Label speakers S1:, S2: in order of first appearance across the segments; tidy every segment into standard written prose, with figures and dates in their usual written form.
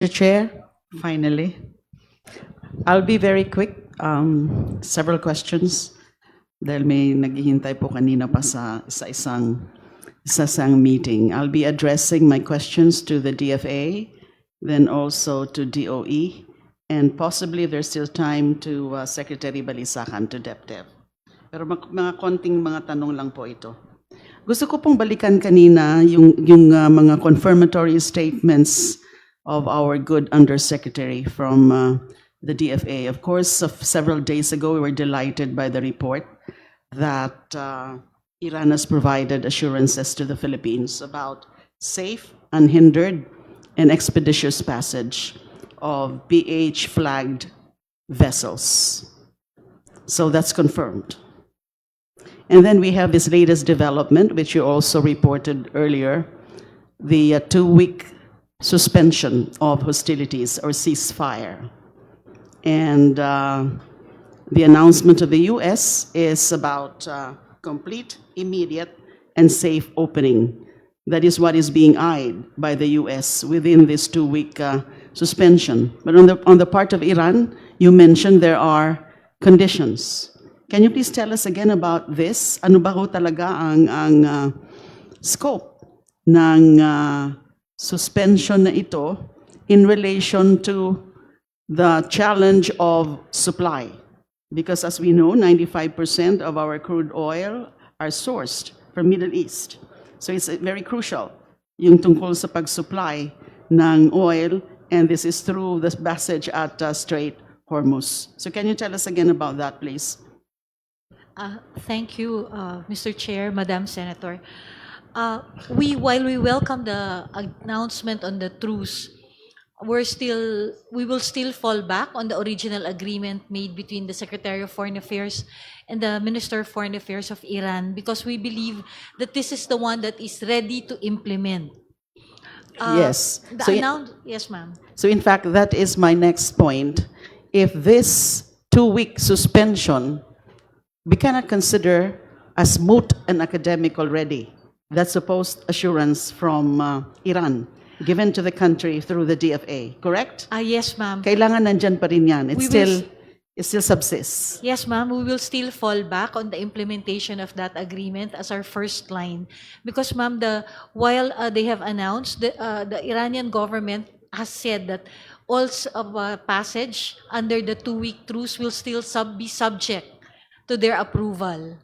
S1: Mr. Chair, finally, I'll be very quick. Several questions dahil may naghihintay po kanina pa sa isang meeting. I'll be addressing my questions to the DFA, then also to DOE, and possibly if there's still time to Secretary Balisacan to DepDev. Pero mga konting mga tanong lang po ito. Gusto ko pong balikan kanina yung mga confirmatory statements of our good undersecretary from the DFA. Of course, several days ago, we were delighted by the report that Iran has provided assurances to the Philippines about safe, unhindered, and expeditious passage of PH-flagged vessels. So that's confirmed. And then we have this latest development, which you also reported earlier, the 2-week suspension of hostilities or ceasefire. And the announcement of the U.S. is about complete, immediate, and safe opening. That is what is being eyed by the U.S. within this 2-week suspension. But on the part of Iran, you mentioned there are conditions. Can you please tell us again about this? Ano ba ho talaga ang scope ng suspension na ito in relation to the challenge of supply? Because as we know, 95% of our crude oil are sourced from Middle East. So it's very crucial yung tungkol sa pag-supply ng oil, and this is through the passage at Strait Hormuz. So can you tell us again about that, please?
S2: Thank you, Mr. Chair, Madam Senator. While we welcome the announcement on the truce, we will still fall back on the original agreement made between the Secretary of Foreign Affairs and the Minister of Foreign Affairs of Iran, because we believe that this is the one that is ready to implement.
S1: Yes.
S2: Yes, ma'am.
S1: So in fact, that is my next point. If this 2-week suspension, we cannot consider as moot and academic already. That's supposed assurance from Iran, given to the country through the DFA, correct?
S2: Yes, ma'am.
S1: Kailangan nandyan pa rin yan. It still subsists.
S2: Yes, ma'am. We will still fall back on the implementation of that agreement as our first line. Because, ma'am, while they have announced, the Iranian government has said that all passage under the 2-week truce will still be subject to their approval.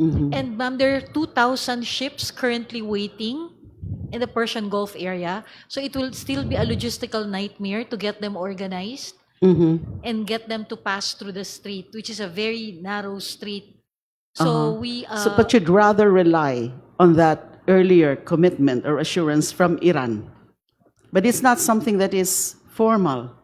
S2: Mm-hmm. And, ma'am, there are 2,000 ships currently waiting in the Persian Gulf area. So it will still be a logistical nightmare to get them organized. Mm-hmm. And get them to pass through the strait, which is a very narrow strait. So
S1: but you'd rather rely on that earlier commitment or assurance from Iran. But it's not something that is formal.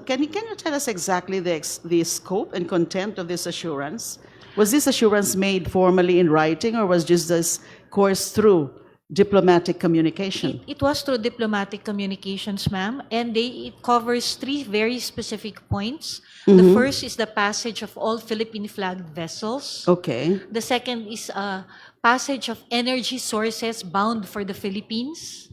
S1: Can you tell us exactly the scope and content of this assurance? Was this assurance made formally in writing, or was just this course through diplomatic communication?
S2: It was through diplomatic communications, ma'am, and it covers 3 very specific points. Mm-hmm. The first is the passage of all Philippine-flagged vessels.
S1: Okay.
S2: The second is passage of energy sources bound for the Philippines.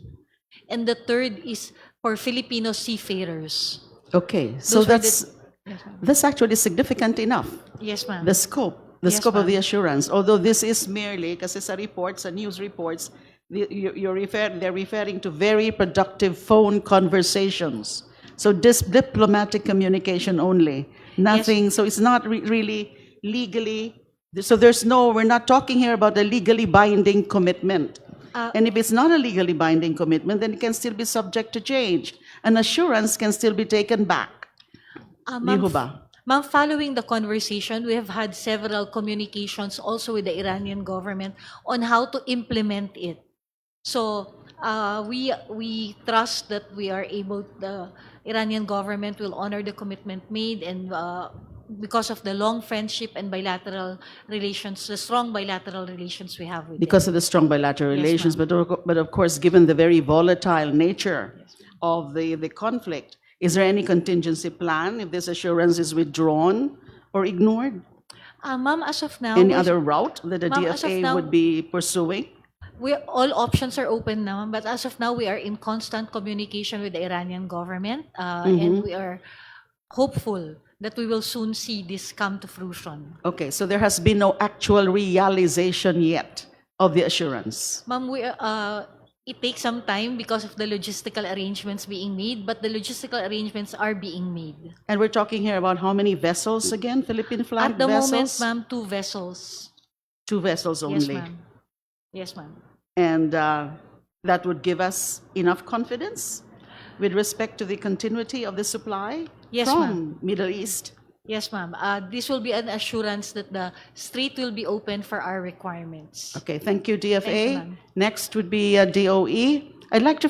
S2: And the third is for Filipino seafarers.
S1: Okay, so that's actually significant enough.
S2: Yes, ma'am.
S1: The scope of the assurance, although this is merely, kasi sa reports, sa news reports, they're referring to very productive phone conversations. So this diplomatic communication only, nothing. Yes. So it's not really legally. So we're not talking here about a legally binding commitment. And if it's not a legally binding commitment, then it can still be subject to change. An assurance can still be taken back.
S2: Ma'am, following the conversation, we have had several communications also with the Iranian government on how to implement it. So we trust that the Iranian government will honor the commitment made, and because of the long friendship and bilateral relations, the strong bilateral relations we have with
S1: because
S2: them.
S1: Of the strong bilateral relations, but of course, given the very volatile nature of the conflict, is there any contingency plan if this assurance is withdrawn or ignored?
S2: Ma'am, as of now,
S1: any other route that the DFA would be pursuing?
S2: all options are open now, but as of now, we are in constant communication with the Iranian government, and we are hopeful that we will soon see this come to fruition.
S1: Okay, so there has been no actual realization yet of the assurance.
S2: Ma'am, it takes some time because of the logistical arrangements being made, but the logistical arrangements are being made.
S1: And we're talking here about how many vessels again, Philippine flag
S2: At the
S1: vessels?
S2: moment, ma'am, 2 vessels.
S1: 2 vessels only.
S2: Yes, ma'am. Yes, ma'am.
S1: And that would give us enough confidence with respect to the continuity of the supply
S2: Yes,
S1: from Middle East.
S2: Yes, ma'am. This will be an assurance that the strait will be open for our requirements.
S1: Okay, thank you, DFA.
S2: Thank you, ma'am.
S1: Next would be DOE. I'd like to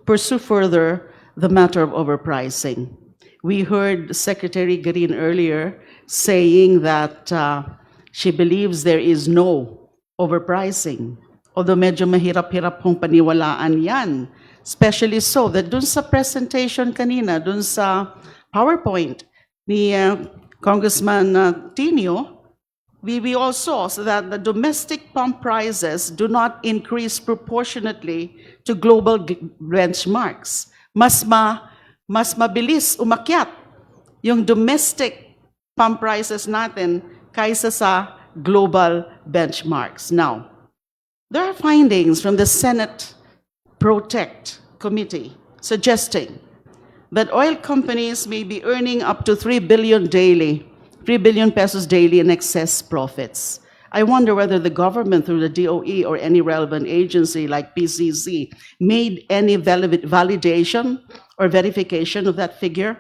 S1: pursue further the matter of overpricing. We heard Secretary Green earlier saying that she believes there is no overpricing. Although medyo mahirap-hirap pong paniwalaan yan. Especially so that dun sa presentation kanina, dun sa PowerPoint ni Congressman Tinio, we all saw so that the domestic pump prices do not increase proportionately to global benchmarks. Mas mabilis umakyat yung domestic pump prices natin kaysa sa global benchmarks. Now, there are findings from the Senate Protect Committee suggesting that oil companies may be earning up to 3 billion pesos daily in excess profits. I wonder whether the government through the DOE or any relevant agency like PCC made any validation or verification of that figure.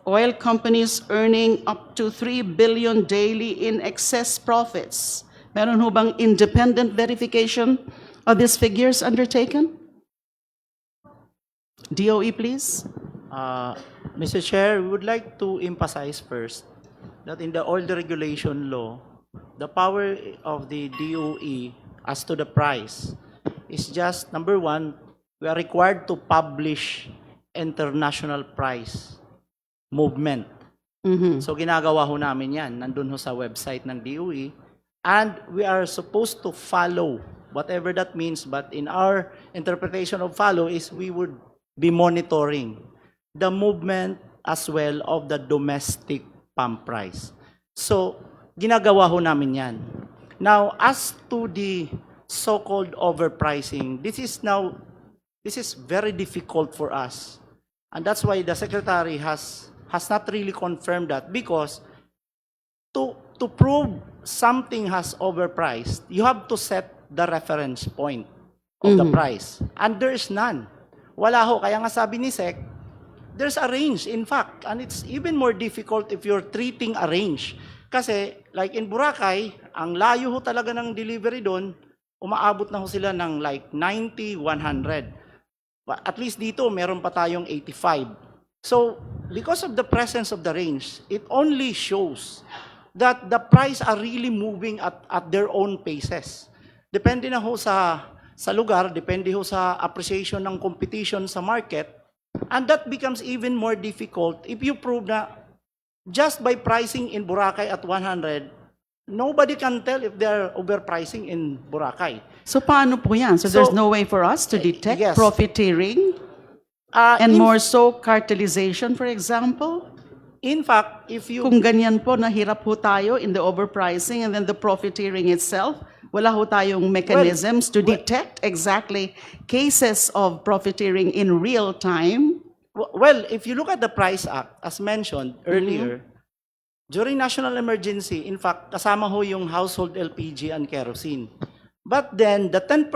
S1: Oil companies earning up to 3 billion daily in excess profits. Meron ho bang independent verification of these figures undertaken? DOE, please.
S3: Mr. Chair, we would like to emphasize first that in the Oil Deregulation Law, the power of the DOE as to the price is just, number one, we are required to publish international price movement. So ginagawa ho namin yan, nandun ho sa website ng DOE, and we are supposed to follow whatever that means, but in our interpretation of follow is we would be monitoring the movement as well of the domestic pump price. So, ginagawa ho namin yan. Now, as to the so-called overpricing, this is very difficult for us. And that's why the Secretary has not really confirmed that, because to prove something has overpriced, you have to set the reference point of the price. And there's none. Wala ho. Kaya nga sabi ni Sec, there's a range, in fact. And it's even more difficult if you're treating a range. Kasi, like in Boracay, ang layo ho talaga ng delivery doon, umaabot na ho sila ng like 90, 100. But at least dito, meron pa tayong 85. So, because of the presence of the range, it only shows that the price are really moving at their own paces. Depende na ho sa lugar, depende ho sa appreciation ng competition sa market, and that becomes even more difficult if you prove na just by pricing in Boracay at 100, nobody can tell if they're overpricing in Boracay.
S1: So paano po yan? So there's no way for us to detect
S3: yes.
S1: profiteering? And more so cartelization, for example?
S3: In fact, if you...
S1: Kung ganyan po, nahirap po tayo in the overpricing and then the profiteering itself, wala ho tayong mechanisms to detect exactly cases of profiteering in real time?
S3: Well, if you look at the Price Act, as mentioned earlier, during national emergency, in fact, kasama ho yung household LPG and kerosene. But then, the 10%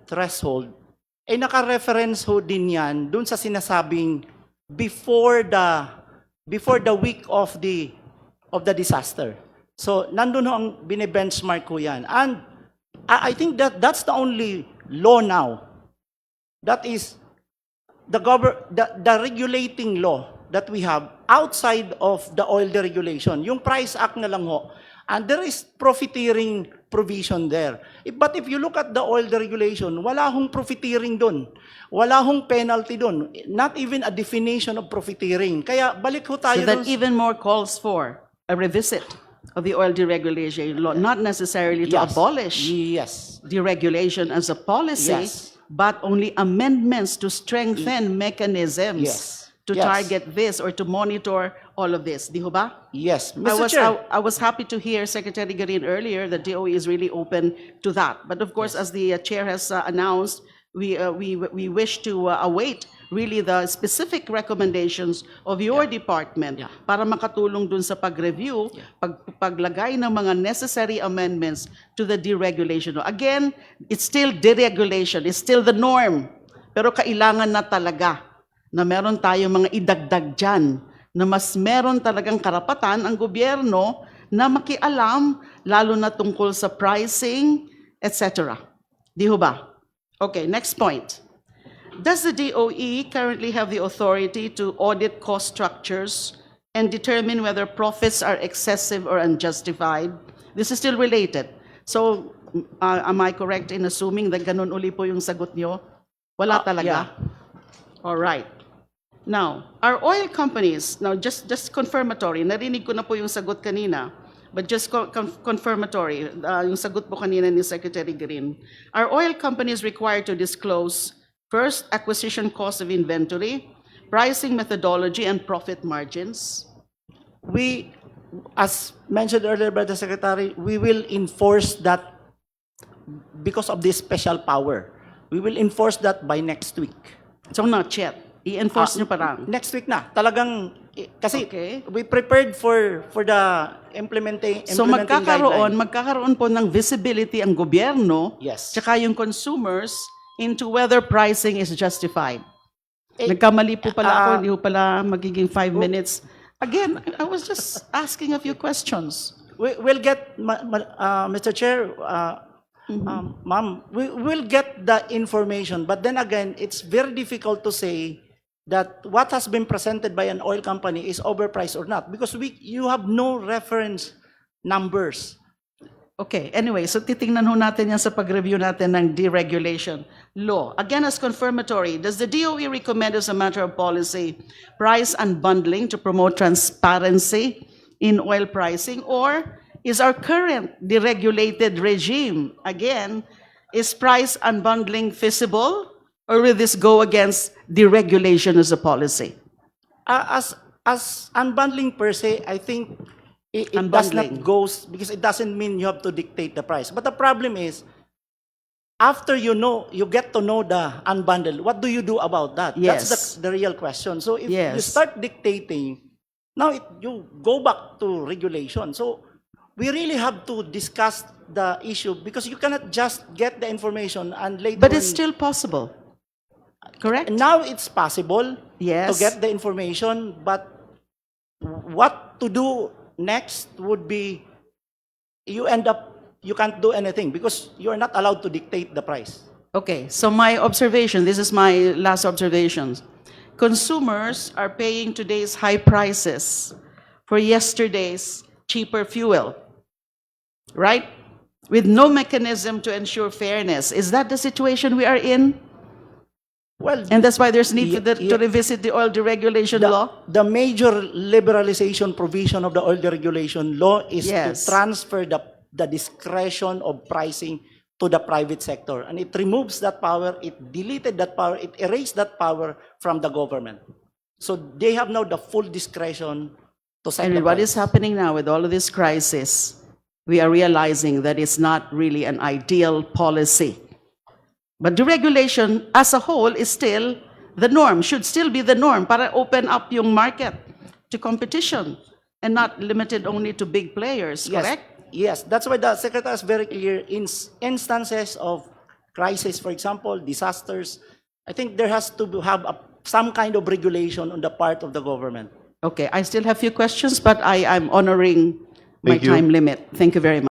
S3: threshold, ay naka-reference ho din yan dun sa sinasabing before the week of the disaster. So, nandun ho ang bine-benchmark ko yan. And I think that's the only law now that is the regulating law that we have outside of the oil deregulation. Yung Price Act na lang ho. And there is profiteering provision there. But if you look at the oil deregulation, wala hong profiteering dun. Wala hong penalty dun. Not even a definition of profiteering. Kaya balik ho tayo
S1: So that even more calls for a revisit of the Oil Deregulation Law, not necessarily to
S3: Yes.
S1: abolish
S3: Yes.
S1: deregulation as a policy,
S3: Yes.
S1: but only amendments to strengthen mechanisms
S3: Yes.
S1: to
S3: Yes.
S1: target this or to monitor all of this. Di ho ba?
S3: Yes,
S1: I
S3: Mr.
S1: was,
S3: Chair.
S1: I was happy to hear Secretary Garin earlier that DOE is really open to that. But of course, as the chair has announced, we wish to await really the specific recommendations of your department
S3: Yeah.
S1: para makatulong dun sa pag-review, paglagay ng mga necessary amendments to the deregulation law. Again, it's still deregulation, it's still the norm. Pero kailangan na talaga na meron tayong mga idagdag dyan na mas meron talagang karapatan ang gobyerno na makialam, lalo na tungkol sa pricing, etc. Di ho ba? Okay, next point. Does the DOE currently have the authority to audit cost structures and determine whether profits are excessive or unjustified? This is still related. So, am I correct in assuming that ganun uli po yung sagot nyo? Wala talaga?
S3: Yeah.
S1: All right. Now, our oil companies, now just confirmatory, narinig ko na po yung sagot kanina, but just confirmatory, yung sagot po kanina ni Secretary Green. Are oil companies required to disclose first, acquisition cost of inventory, pricing methodology, and profit margins?
S3: We, as mentioned earlier by the Secretary, we will enforce that because of this special power. We will enforce that by next week.
S1: So not yet. I-enforce nyo pa lang.
S3: Next week na. Talagang, kasi
S1: Okay.
S3: we prepared for the implementing
S1: So
S3: guideline.
S1: magkakaroon po ng visibility ang gobyerno,
S3: Yes.
S1: tsaka yung consumers into whether pricing is justified.
S3: Eh,
S1: Nagkamali po pala ako,
S3: ah,
S1: hindi po pala magiging 5 minutes. Again, I was just asking a few questions.
S3: We'll get, Mr. Chair, Ma'am, we will get the information, but then again, it's very difficult to say that what has been presented by an oil company is overpriced or not, because you have no reference numbers.
S1: Okay, anyway, so titingnan ho natin yan sa pag-review natin ng deregulation law. Again, as confirmatory, does the DOE recommend as a matter of policy price unbundling to promote transparency in oil pricing, or is our current deregulated regime, again, is price unbundling feasible, or will this go against deregulation as a policy?
S3: As unbundling per se, I think it does not
S1: Unbundling.
S3: go, because it doesn't mean you have to dictate the price. But the problem is, after you get to know the unbundle, what do you do about that?
S1: Yes.
S3: That's the real question. So if you
S1: Yes.
S3: start dictating, now you go back to regulation. So we really have to discuss the issue, because you cannot just get the information and later
S1: But it's
S3: on-
S1: still possible, correct?
S3: now it's possible
S1: Yes.
S3: to get the information, but what to do next would be, you can't do anything because you are not allowed to dictate the price.
S1: Okay, so my observation, this is my last observation. Consumers are paying today's high prices for yesterday's cheaper fuel, right? With no mechanism to ensure fairness. Is that the situation we are in?
S3: Well,
S1: And that's why there's need to
S3: Yeah.
S1: revisit the oil deregulation law?
S3: the major liberalization provision of the Oil Deregulation Law is
S1: Yes.
S3: to transfer the discretion of pricing to the private sector. And it removes that power, it deleted that power, it erased that power from the government. So they have now the full discretion to set the
S1: And what
S3: price.
S1: is happening now with all of this crisis, we are realizing that it's not really an ideal policy. But deregulation as a whole is still the norm, should still be the norm para open up yung market to competition and not limited only to big players,
S3: Yes,
S1: correct?
S3: yes, that's why the Secretary is very clear in instances of crisis, for example, disasters. I think there has to have some kind of regulation on the part of the government.
S1: Okay, I still have few questions, but I'm honoring my
S4: Thank you.
S1: time limit. Thank you very much.